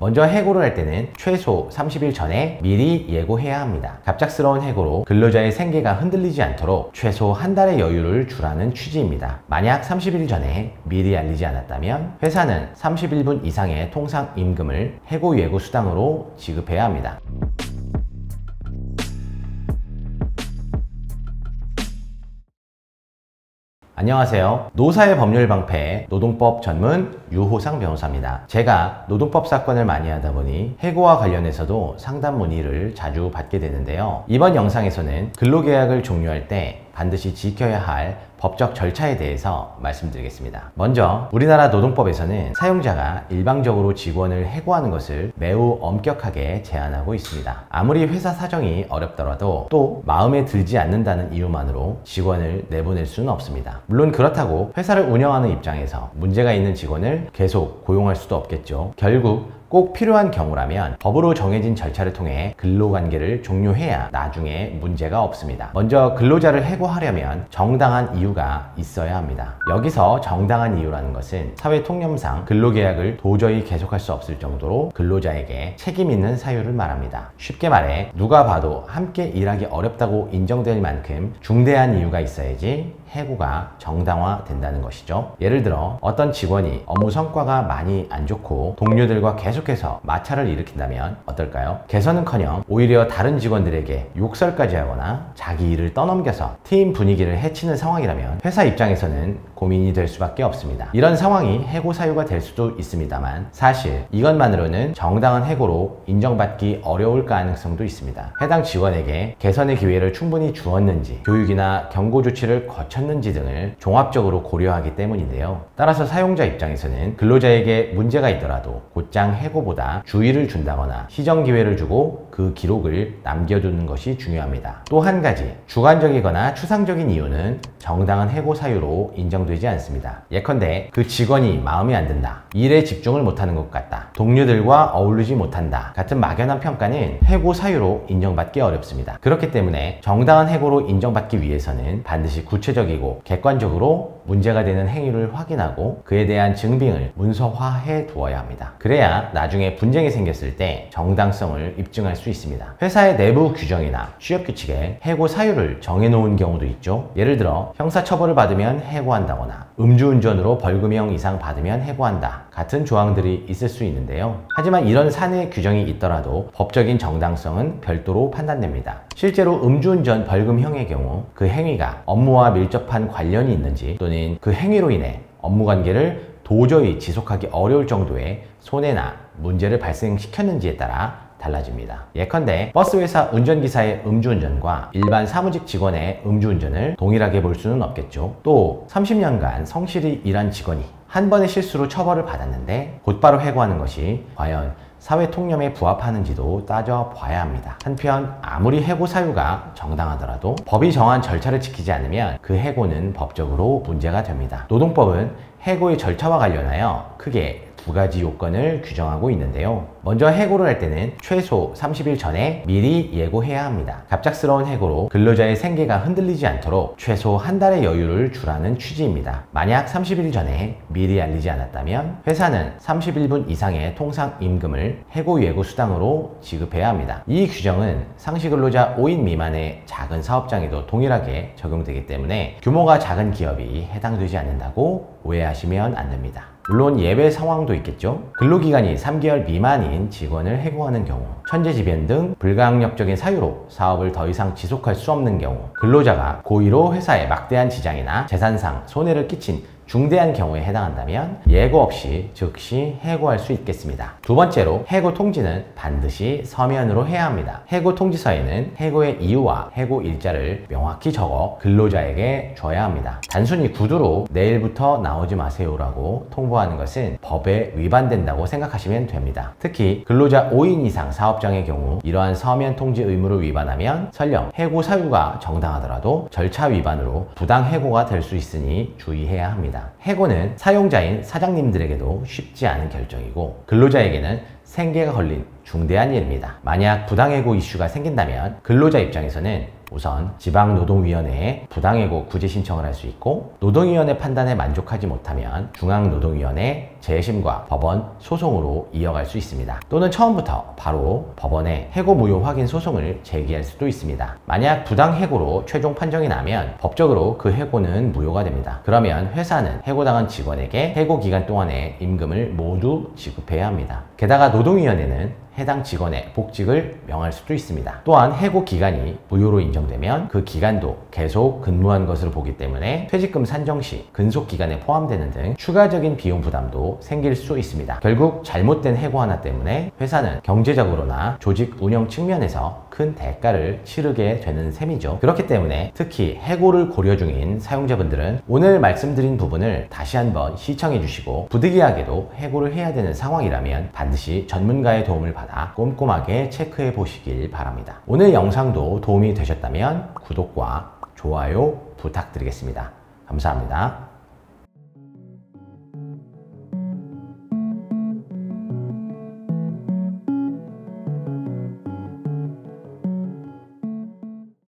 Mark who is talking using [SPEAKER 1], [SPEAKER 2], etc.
[SPEAKER 1] 먼저 해고를 할 때는 최소 30일 전에 미리 예고해야 합니다. 갑작스러운 해고로 근로자의 생계가 흔들리지 않도록 최소 한 달의 여유를 주라는 취지입니다. 만약 30일 전에 미리 알리지 않았다면 회사는 31분 이상의 통상 임금을 해고 예고 수당으로 지급해야 합니다. 안녕하세요. 노사의 법률 방패 노동법 전문 유호상 변호사입니다. 제가 노동법 사건을 많이 하다 보니 해고와 관련해서도 상담 문의를 자주 받게 되는데요. 이번 영상에서는 근로계약을 종료할 때 반드시 지켜야 할 법적 절차에 대해서 말씀드리겠습니다. 먼저 우리나라 노동법에서는 사용자가 일방적으로 직원을 해고하는 것을 매우 엄격하게 제한하고 있습니다. 아무리 회사 사정이 어렵더라도 또 마음에 들지 않는다는 이유만으로 직원을 내보낼 수는 없습니다. 물론 그렇다고 회사를 운영하는 입장에서 문제가 있는 직원을 계속 고용할 수도 없겠죠. 결국 꼭 필요한 경우라면 법으로 정해진 절차를 통해 근로관계를 종료해야 나중에 문제가 없습니다. 먼저 근로자를 해고하려면 정당한 이유가 있어야 합니다. 여기서 정당한 이유라는 것은 사회통념상 근로계약을 도저히 계속할 수 없을 정도로 근로자에게 책임 있는 사유를 말합니다. 쉽게 말해 누가 봐도 함께 일하기 어렵다고 인정될 만큼 중대한 이유가 있어야지 해고가 정당화된다는 것이죠. 예를 들어 어떤 직원이 업무 성과가 많이 안 좋고 동료들과 계속해서 마찰을 일으킨다면 어떨까요? 개선은커녕 오히려 다른 직원들에게 욕설까지 하거나 자기 일을 떠넘겨서 팀 분위기를 해치는 상황이라면 회사 입장에서는 고민이 될 수밖에 없습니다. 이런 상황이 해고 사유가 될 수도 있습니다만 사실 이것만으로는 정당한 해고로 인정받기 어려울 가능성도 있습니다. 해당 직원에게 개선의 기회를 충분히 주었는지 교육이나 경고 조치를 거쳤는지 등을 종합적으로 고려하기 때문인데요. 따라서 사용자 입장에서는 근로자에게 문제가 있더라도 곧장 해고보다 주의를 준다거나 시정 기회를 주고 그 기록을 남겨두는 것이 중요합니다. 또 한 가지 주관적이거나 추상적인 이유는 정당한 해고 사유로 인정되지 않습니다. 예컨대 그 직원이 마음에 안 든다, 일에 집중을 못하는 것 같다, 동료들과 어울리지 못한다 같은 막연한 평가는 해고 사유로 인정받기 어렵습니다. 그렇기 때문에 정당한 해고로 인정받기 위해서는 반드시 구체적이고 객관적으로 문제가 되는 행위를 확인하고 그에 대한 증빙을 문서화해 두어야 합니다. 그래야 나중에 분쟁이 생겼을 때 정당성을 입증할 수 있습니다. 회사의 내부 규정이나 취업 규칙에 해고 사유를 정해놓은 경우도 있죠. 예를 들어 형사처벌을 받으면 해고한다거나 음주운전으로 벌금형 이상 받으면 해고한다 같은 조항들이 있을 수 있는데요. 하지만 이런 사내 규정이 있더라도 법적인 정당성은 별도로 판단됩니다. 실제로 음주운전 벌금형의 경우 그 행위가 업무와 밀접한 관련이 있는지 또는 그 행위로 인해 업무관계를 도저히 지속하기 어려울 정도의 손해나 문제를 발생시켰는지에 따라 달라집니다. 예컨대 버스회사 운전기사의 음주운전과 일반 사무직 직원의 음주운전을 동일하게 볼 수는 없겠죠. 또 30년간 성실히 일한 직원이 한 번의 실수로 처벌을 받았는데 곧바로 해고하는 것이 과연 사회통념에 부합하는지도 따져봐야 합니다. 한편 아무리 해고 사유가 정당하더라도 법이 정한 절차를 지키지 않으면 그 해고는 법적으로 문제가 됩니다. 노동법은 해고의 절차와 관련하여 크게 두 가지 요건을 규정하고 있는데요. 먼저 해고를 할 때는 최소 30일 전에 미리 예고해야 합니다. 갑작스러운 해고로 근로자의 생계가 흔들리지 않도록 최소 한 달의 여유를 주라는 취지입니다. 만약 30일 전에 미리 알리지 않았다면 회사는 31분 이상의 통상 임금을 해고 예고 수당으로 지급해야 합니다. 이 규정은 상시 근로자 5인 미만의 작은 사업장에도 동일하게 적용되기 때문에 규모가 작은 기업이 해당되지 않는다고 오해하시면 안 됩니다. 물론 예외 상황도 있겠죠. 근로기간이 3개월 미만인 직원을 해고하는 경우, 천재지변 등 불가항력적인 사유로 사업을 더 이상 지속할 수 없는 경우, 근로자가 고의로 회사에 막대한 지장이나 재산상 손해를 끼친 중대한 경우에 해당한다면 예고 없이 즉시 해고할 수 있겠습니다. 두 번째로 해고 통지는 반드시 서면으로 해야 합니다. 해고 통지서에는 해고의 이유와 해고 일자를 명확히 적어 근로자에게 줘야 합니다. 단순히 구두로 내일부터 나오지 마세요라고 통보하는 것은 법에 위반된다고 생각하시면 됩니다. 특히 근로자 5인 이상 사업장의 경우 이러한 서면 통지 의무를 위반하면 설령 해고 사유가 정당하더라도 절차 위반으로 부당 해고가 될 수 있으니 주의해야 합니다. 해고는 사용자인 사장님들에게도 쉽지 않은 결정이고 근로자에게는 생계가 걸린 중대한 일입니다. 만약 부당해고 이슈가 생긴다면 근로자 입장에서는 우선 지방노동위원회에 부당해고 구제 신청을 할 수 있고, 노동위원회 판단에 만족하지 못하면 중앙노동위원회 재심과 법원 소송으로 이어갈 수 있습니다. 또는 처음부터 바로 법원에 해고 무효 확인 소송을 제기할 수도 있습니다. 만약 부당해고로 최종 판정이 나면 법적으로 그 해고는 무효가 됩니다. 그러면 회사는 해고당한 직원에게 해고 기간 동안의 임금을 모두 지급해야 합니다. 게다가 노동위원회는 해당 직원의 복직을 명할 수도 있습니다. 또한 해고 기간이 무효로 인정되면 그 기간도 계속 근무한 것으로 보기 때문에 퇴직금 산정 시 근속 기간에 포함되는 등 추가적인 비용 부담도 생길 수 있습니다. 결국 잘못된 해고 하나 때문에 회사는 경제적으로나 조직 운영 측면에서 큰 대가를 치르게 되는 셈이죠. 그렇기 때문에 특히 해고를 고려 중인 사용자분들은 오늘 말씀드린 부분을 다시 한번 시청해 주시고, 부득이하게도 해고를 해야 되는 상황이라면 반드시 전문가의 도움을 받아 꼼꼼하게 체크해 보시길 바랍니다. 오늘 영상도 도움이 되셨다면 구독과 좋아요 부탁드리겠습니다. 감사합니다.